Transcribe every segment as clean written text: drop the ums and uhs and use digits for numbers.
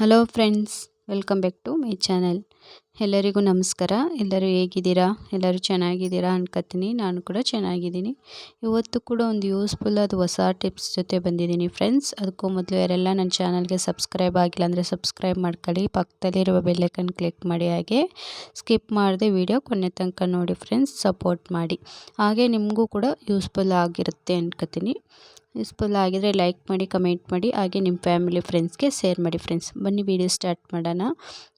Hello friends, welcome back to my channel. ಎಲ್ಲರಿಗೂ ನಮಸ್ಕಾರ. ಎಲ್ಲರೂ ಹೇಗಿದ್ದೀರಾ? ಎಲ್ಲರೂ ಚೆನ್ನಾಗಿದ್ದೀರಾ ಅನ್ಕೋತೀನಿ. ನಾನು ಕೂಡ ಚೆನ್ನಾಗಿದ್ದೀನಿ. ಇವತ್ತು ಕೂಡ ಒಂದು ಯೂಸ್ಫುಲ್ ಆದ ಹೊಸ ಟಿಪ್ಸ್ ಜೊತೆ ಬಂದಿದ್ದೀನಿ ಫ್ರೆಂಡ್ಸ್. ಅದಕ್ಕೂ ಮೊದಲು ಯಾರೆಲ್ಲ ನನ್ನ ಚಾನಲ್ಗೆ ಸಬ್ಸ್ಕ್ರೈಬ್ ಆಗಿಲ್ಲ ಅಂದರೆ ಸಬ್ಸ್ಕ್ರೈಬ್ ಮಾಡ್ಕೊಳ್ಳಿ. ಪಕ್ಕದಲ್ಲಿರುವ ಬೆಲ್ಲೈಕನ್ ಕ್ಲಿಕ್ ಮಾಡಿ, ಹಾಗೆ ಸ್ಕಿಪ್ ಮಾಡದೆ ವಿಡಿಯೋ ಕೊನೆ ತನಕ ನೋಡಿ ಫ್ರೆಂಡ್ಸ್. ಸಪೋರ್ಟ್ ಮಾಡಿ, ಹಾಗೆ ನಿಮಗೂ ಕೂಡ ಯೂಸ್ಫುಲ್ ಆಗಿರುತ್ತೆ ಅನ್ಕೋತೀನಿ. ಯೂಸ್ಫುಲ್ ಆಗಿದರೆ ಲೈಕ್ ಮಾಡಿ, ಕಮೆಂಟ್ ಮಾಡಿ, ಹಾಗೆ ನಿಮ್ಮ ಫ್ಯಾಮಿಲಿ ಫ್ರೆಂಡ್ಸ್ಗೆ ಶೇರ್ ಮಾಡಿ ಫ್ರೆಂಡ್ಸ್. ಬನ್ನಿ ವಿಡಿಯೋ ಸ್ಟಾರ್ಟ್ ಮಾಡೋಣ.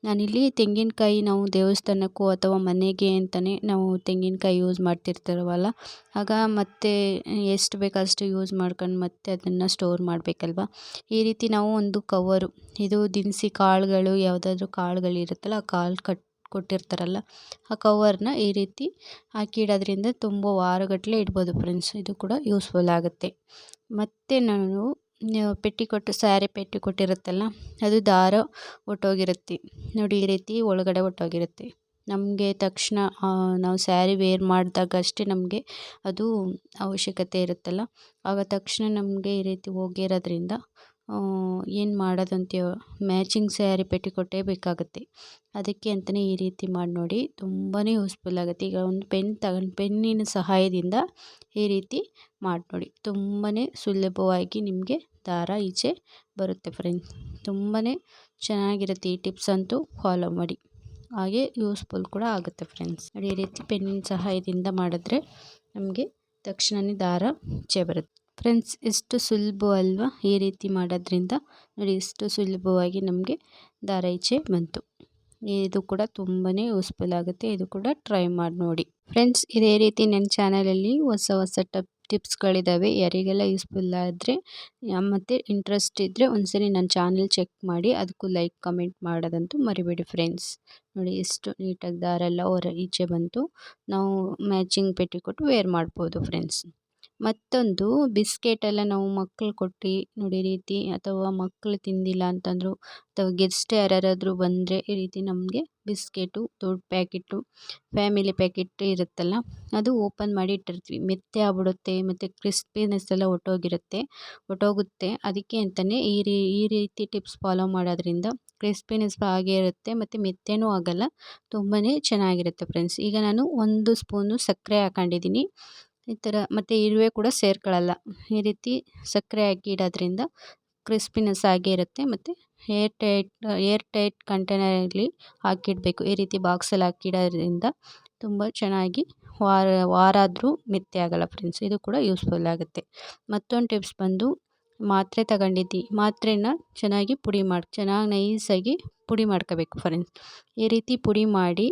ನಾನಿಲ್ಲಿ ತೆಂಗಿನಕಾಯಿ ನಾವು ದೇವಸ್ಥಾನಕ್ಕೂ ಅಥವಾ ಮನೆಗೆ ಅಂತಲೇ ನಾವು ತೆಂಗಿನಕಾಯಿ ಯೂಸ್ ಮಾಡ್ತಿರ್ತೀವಲ್ಲ, ಆಗ ಮತ್ತೆ ಎಷ್ಟು ಬೇಕಷ್ಟು ಯೂಸ್ ಮಾಡ್ಕೊಂಡು ಮತ್ತೆ ಅದನ್ನು ಸ್ಟೋರ್ ಮಾಡಬೇಕಲ್ವ. ಈ ರೀತಿ ನಾವು ಒಂದು ಕವರು, ಇದು ದಿನಸಿ ಕಾಳುಗಳು, ಯಾವುದಾದ್ರೂ ಕಾಳುಗಳಿರುತ್ತಲ್ಲ ಆ ಕಾಳು ಕೊಟ್ಟಿರ್ತಾರಲ್ಲ ಆ ಕವರ್ನ ಈ ರೀತಿ ಹಾಕಿ ಇಡೋದ್ರಿಂದ ತುಂಬ ವಾರಗಟ್ಟಲೆ ಇಡ್ಬೋದು ಫ್ರೆಂಡ್ಸ್. ಇದು ಕೂಡ ಯೂಸ್ಫುಲ್ ಆಗುತ್ತೆ. ಮತ್ತು ನಾನು ಪೆಟ್ಟಿಕೊಟ್ಟು, ಸ್ಯಾರಿ ಪೆಟ್ಟಿಕೊಟ್ಟಿರುತ್ತಲ್ಲ ಅದು ದಾರ ಒಟ್ಟೋಗಿರುತ್ತೆ ನೋಡಿ, ಈ ರೀತಿ ಒಳಗಡೆ ಒಟ್ಟೋಗಿರುತ್ತೆ. ನಮಗೆ ತಕ್ಷಣ ನಾವು ಸ್ಯಾರಿ ವೇರ್ ಮಾಡಿದಾಗ ಅಷ್ಟೇ ನಮಗೆ ಅದು ಅವಶ್ಯಕತೆ ಇರುತ್ತಲ್ಲ, ಆಗ ತಕ್ಷಣ ನಮಗೆ ಈ ರೀತಿ ಹೋಗಿರೋದ್ರಿಂದ ಏನು ಮಾಡೋದಂತ ಮ್ಯಾಚಿಂಗ್ ಸ್ಯಾರಿ ಪೆಟ್ಟಿಕೊಟ್ಟೇ ಬೇಕಾಗುತ್ತೆ. ಅದಕ್ಕೆ ಅಂತಲೇ ಈ ರೀತಿ ಮಾಡಿ ನೋಡಿ, ತುಂಬಾ ಯೂಸ್ಫುಲ್ ಆಗುತ್ತೆ. ಈಗ ಒಂದು ಪೆನ್ ತಗೊಂಡು ಪೆನ್ನಿನ ಸಹಾಯದಿಂದ ಈ ರೀತಿ ಮಾಡಿ ನೋಡಿ, ತುಂಬಾ ಸುಲಭವಾಗಿ ನಿಮಗೆ ದಾರ ಈಚೆ ಬರುತ್ತೆ ಫ್ರೆಂಡ್ಸ್. ತುಂಬಾ ಚೆನ್ನಾಗಿರುತ್ತೆ. ಈ ಟಿಪ್ಸ್ ಅಂತೂ ಫಾಲೋ ಮಾಡಿ, ಹಾಗೆ ಯೂಸ್ಫುಲ್ ಕೂಡ ಆಗುತ್ತೆ ಫ್ರೆಂಡ್ಸ್. ನೋಡಿ, ಈ ರೀತಿ ಪೆನ್ನಿನ ಸಹಾಯದಿಂದ ಮಾಡಿದ್ರೆ ನಮಗೆ ತಕ್ಷಣವೇ ದಾರ ಈಚೆ ಬರುತ್ತೆ ಫ್ರೆಂಡ್ಸ್. ಎಷ್ಟು ಸುಲಭ ಅಲ್ವಾ ಈ ರೀತಿ ಮಾಡೋದ್ರಿಂದ. ನೋಡಿ, ಎಷ್ಟು ಸುಲಭವಾಗಿ ನಮಗೆ ದಾರ ಈಚೆ ಬಂತು. ಇದು ಕೂಡ ತುಂಬಾ ಯೂಸ್ಫುಲ್ ಆಗುತ್ತೆ. ಇದು ಕೂಡ ಟ್ರೈ ಮಾಡಿ ನೋಡಿ ಫ್ರೆಂಡ್ಸ್. ಇದೇ ರೀತಿ ನನ್ನ ಚಾನಲಲ್ಲಿ ಹೊಸ ಹೊಸ ಟಿಪ್ಸ್ಗಳಿದ್ದಾವೆ. ಯಾರಿಗೆಲ್ಲ ಯೂಸ್ಫುಲ್ ಆದರೆ ಮತ್ತು ಇಂಟ್ರೆಸ್ಟ್ ಇದ್ದರೆ ಒಂದ್ಸರಿ ನನ್ನ ಚಾನಲ್ ಚೆಕ್ ಮಾಡಿ, ಅದಕ್ಕೂ ಲೈಕ್ ಕಮೆಂಟ್ ಮಾಡೋದಂತೂ ಮರಿಬೇಡಿ ಫ್ರೆಂಡ್ಸ್. ನೋಡಿ, ಎಷ್ಟು ನೀಟಾಗಿ ದಾರ ಎಲ್ಲ ಈಚೆ ಬಂತು. ನಾವು ಮ್ಯಾಚಿಂಗ್ ಪೆಟ್ಟಿಕೊಟ್ಟು ವೇರ್ ಮಾಡ್ಬೋದು ಫ್ರೆಂಡ್ಸ್. ಮತ್ತೊಂದು ಬಿಸ್ಕೆಟೆಲ್ಲ ನಾವು ಮಕ್ಕಳು ಕೊಟ್ಟು ನೋಡಿ ಈ ರೀತಿ, ಅಥವಾ ಮಕ್ಕಳು ತಿಂದಿಲ್ಲ ಅಂತಂದರು ಅಥವಾ ಗೆಸ್ಟ್ ಯಾರಾದರೂ ಬಂದರೆ ಈ ರೀತಿ ನಮಗೆ ಬಿಸ್ಕೆಟು ದೊಡ್ಡ ಪ್ಯಾಕೆಟು ಫ್ಯಾಮಿಲಿ ಪ್ಯಾಕೆಟ್ ಇರುತ್ತಲ್ಲ ಅದು ಓಪನ್ ಮಾಡಿ ಇಟ್ಟಿರ್ತೀವಿ. ಮೆತ್ತೆ ಆಗ್ಬಿಡುತ್ತೆ ಮತ್ತು ಕ್ರಿಸ್ಪಿನೆಸ್ ಎಲ್ಲ ಒಟ್ಟೋಗುತ್ತೆ. ಅದಕ್ಕೆ ಅಂತಲೇ ಈ ರೀತಿ ಟಿಪ್ಸ್ ಫಾಲೋ ಮಾಡೋದ್ರಿಂದ ಕ್ರಿಸ್ಪಿನೆಸ್ ಹಾಗೇ ಇರುತ್ತೆ ಮತ್ತು ಮೆತ್ತೇನೂ ಆಗೋಲ್ಲ. ತುಂಬಾ ಚೆನ್ನಾಗಿರುತ್ತೆ ಫ್ರೆಂಡ್ಸ್. ಈಗ ನಾನು 1 ಸ್ಪೂನು ಸಕ್ಕರೆ ಹಾಕೊಂಡಿದ್ದೀನಿ ಈ ಥರ, ಮತ್ತು ಇರುವೆ ಕೂಡ ಸೇರ್ಕೊಳ್ಳಲ್ಲ. ಈ ರೀತಿ ಸಕ್ಕರೆ ಹಾಕಿ ಇಡೋದ್ರಿಂದ ಕ್ರಿಸ್ಪಿನೆಸ್ ಆಗೇ ಇರುತ್ತೆ. ಮತ್ತು ಏರ್ ಟೈಟ್ ಕಂಟೈನರಲ್ಲಿ ಹಾಕಿಡಬೇಕು. ಈ ರೀತಿ ಬಾಕ್ಸಲ್ಲಿ ಹಾಕಿಡೋದ್ರಿಂದ ತುಂಬ ಚೆನ್ನಾಗಿ ವಾರ ಆದರೂ ಮೆತ್ತೆ ಆಗೋಲ್ಲ ಫ್ರೆಂಡ್ಸ್. ಇದು ಕೂಡ ಯೂಸ್ಫುಲ್ ಆಗುತ್ತೆ. ಮತ್ತೊಂದು ಟಿಪ್ಸ್ ಬಂದು ಮಾತ್ರೆ ತಗೊಂಡಿದ್ದಿ, ಮಾತ್ರೆನ ಚೆನ್ನಾಗಿ ಚೆನ್ನಾಗಿ ನೈಸಾಗಿ ಪುಡಿ ಮಾಡ್ಕೋಬೇಕು ಫ್ರೆಂಡ್ಸ್. ಈ ರೀತಿ ಪುಡಿ ಮಾಡಿ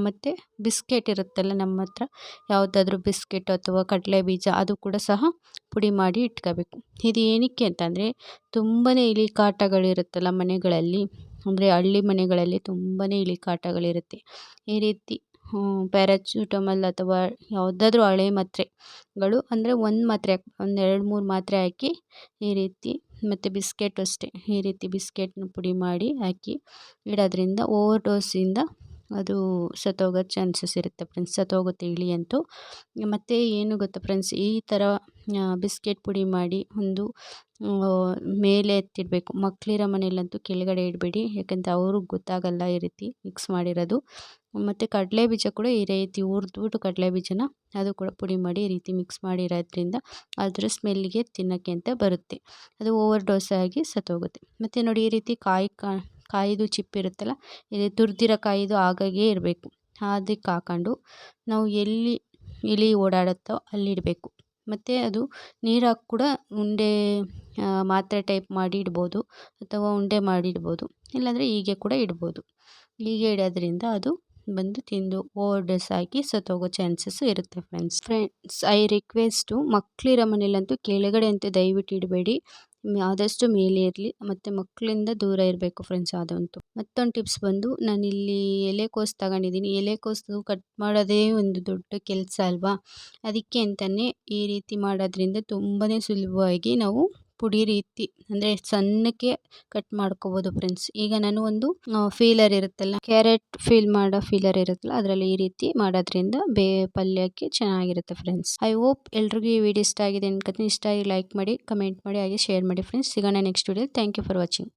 ಮತ್ತು ಬಿಸ್ಕೆಟ್ ಇರುತ್ತಲ್ಲ ನಮ್ಮ ಹತ್ರ, ಯಾವುದಾದ್ರೂ ಬಿಸ್ಕೆಟ್ ಅಥವಾ ಕಡಲೆ ಬೀಜ ಅದು ಕೂಡ ಸಹ ಪುಡಿ ಮಾಡಿ ಇಟ್ಕೋಬೇಕು. ಇದು ಏನಕ್ಕೆ ಅಂತಂದರೆ ತುಂಬಾ ಇಲಿ ಕಾಟಗಳಿರುತ್ತಲ್ಲ ಮನೆಗಳಲ್ಲಿ, ಅಂದರೆ ಹಳ್ಳಿ ಮನೆಗಳಲ್ಲಿ ತುಂಬಾ ಇಲಿ ಕಾಟಗಳಿರುತ್ತೆ. ಈ ರೀತಿ ಪ್ಯಾರಾಚೂಟಮಲ್ ಅಥವಾ ಯಾವುದಾದ್ರೂ ಹಳೆ ಮಾತ್ರೆಗಳು, ಅಂದರೆ ಒಂದು ಮಾತ್ರೆ ಒಂದು 2-3 ಮಾತ್ರೆ ಹಾಕಿ ಈ ರೀತಿ, ಮತ್ತು ಬಿಸ್ಕೆಟ್ ಅಷ್ಟೇ ಈ ರೀತಿ ಬಿಸ್ಕೆಟ್ನ ಪುಡಿ ಮಾಡಿ ಹಾಕಿ ಇಡೋದ್ರಿಂದ ಓವರ್ ಡೋಸಿಂದ ಅದು ಸತ್ತೋಗೋ ಚಾನ್ಸಸ್ ಇರುತ್ತೆ ಫ್ರೆಂಡ್ಸ್. ಸತ್ತೋಗುತ್ತೆ ಇಲಿ ಅಂತೂ. ಮತ್ತು ಏನು ಗೊತ್ತಾ ಫ್ರೆಂಡ್ಸ್, ಈ ಥರ ಬಿಸ್ಕೆಟ್ ಪುಡಿ ಮಾಡಿ ಒಂದು ಮೇಲೆ ಎತ್ತಿಡಬೇಕು. ಮಕ್ಕಳಿರೋ ಮನೆಯಲ್ಲಂತೂ ಕೆಳಗಡೆ ಇಡಬೇಡಿ, ಯಾಕಂದರೆ ಅವ್ರಿಗೆ ಗೊತ್ತಾಗಲ್ಲ ಈ ರೀತಿ ಮಿಕ್ಸ್ ಮಾಡಿರೋದು. ಮತ್ತು ಕಡಲೆ ಬೀಜ ಕೂಡ ಈ ರೀತಿ ಹುರಿದ್ಬಿಟ್ಟು ಕಡಲೆ ಬೀಜನ ಅದು ಕೂಡ ಪುಡಿ ಮಾಡಿ ಈ ರೀತಿ ಮಿಕ್ಸ್ ಮಾಡಿರೋದ್ರಿಂದ ಅದರ ಸ್ಮೆಲ್ಗೆ ತಿನ್ನೋಕ್ಕೆ ಅಂತ ಬರುತ್ತೆ. ಅದು ಓವರ್ ಡೋಸ್ ಆಗಿ ಸತ್ತೋಗುತ್ತೆ. ಮತ್ತು ನೋಡಿ, ಈ ರೀತಿ ಕಾಯಿದು ಚಿಪ್ಪಿರುತ್ತಲ್ಲ, ಇದು ತುರಿದಿರೋ ಕಾಯಿದು ಆಗಾಗೇ ಇರಬೇಕು. ಅದಕ್ಕೆ ಹಾಕೊಂಡು ನಾವು ಎಲ್ಲಿ ಇಲಿ ಓಡಾಡುತ್ತೋ ಅಲ್ಲಿಡಬೇಕು. ಮತ್ತು ಅದು ನೀರು ಹಾಕಿ ಕೂಡ ಉಂಡೆ ಮಾತ್ರೆ ಟೈಪ್ ಮಾಡಿ ಇಡ್ಬೋದು, ಅಥವಾ ಉಂಡೆ ಮಾಡಿ ಇಡ್ಬೋದು, ಇಲ್ಲಾಂದರೆ ಹೀಗೆ ಕೂಡ ಇಡ್ಬೋದು. ಹೀಗೆ ಇಡೋದ್ರಿಂದ ಅದು ಬಂದು ತಿಂದು ಓವರ್ ಡೋಸ್ ಆಗಿ ಸತ್ತೋಗೋ ಚಾನ್ಸಸ್ಸು ಇರುತ್ತೆ ಫ್ರೆಂಡ್ಸ್. ಐ ರಿಕ್ವೆಸ್ಟು, ಮಕ್ಕಳಿರೋ ಮನೇಲಂತೂ ಕೆಳಗಡೆ ಅಂತೂ ದಯವಿಟ್ಟು ಇಡಬೇಡಿ, ಆದಷ್ಟು ಮೇಲೆ ಇರಲಿ, ಮತ್ತು ಮಕ್ಕಳಿಂದ ದೂರ ಇರಬೇಕು ಫ್ರೆಂಡ್ಸ್ ಅದಂತೂ. ಮತ್ತೊಂದು ಟಿಪ್ಸ್ ಬಂದು, ನಾನಿಲ್ಲಿ ಎಲೆಕೋಸು ತಗೊಂಡಿದ್ದೀನಿ. ಎಲೆಕೋಸು ಕಟ್ ಮಾಡೋದೇ ಒಂದು ದೊಡ್ಡ ಕೆಲಸ ಅಲ್ವಾ, ಅದಕ್ಕೆ ಅಂತಲೇ ಈ ರೀತಿ ಮಾಡೋದ್ರಿಂದ ತುಂಬಾ ಸುಲಭವಾಗಿ ನಾವು ಪುಡಿ ರೀತಿ, ಅಂದರೆ ಸಣ್ಣಕ್ಕೆ ಕಟ್ ಮಾಡ್ಕೋಬೋದು ಫ್ರೆಂಡ್ಸ್. ಈಗ ನಾನು ಒಂದು ಫೀಲರ್ ಇರುತ್ತಲ್ಲ, ಕ್ಯಾರೆಟ್ ಮಾಡೋ ಫೀಲರ್ ಇರುತ್ತಲ್ಲ, ಅದರಲ್ಲಿ ಈ ರೀತಿ ಮಾಡೋದ್ರಿಂದ ಪಲ್ಯಕ್ಕೆ ಚೆನ್ನಾಗಿರುತ್ತೆ ಫ್ರೆಂಡ್ಸ್. ಐ ಹೋಪ್ ಎಲ್ರಿಗೂ ಈ ವಿಡಿಯೋ ಇಷ್ಟ ಆಗಿದೆ ಅನ್ಕೋತೀನಿ. ಇಷ್ಟ ಆಗಿ ಲೈಕ್ ಮಾಡಿ, ಕಮೆಂಟ್ ಮಾಡಿ, ಹಾಗೆ ಶೇರ್ ಮಾಡಿ ಫ್ರೆಂಡ್ಸ್. ಸಿಗೋಣ next video. Thank you for watching.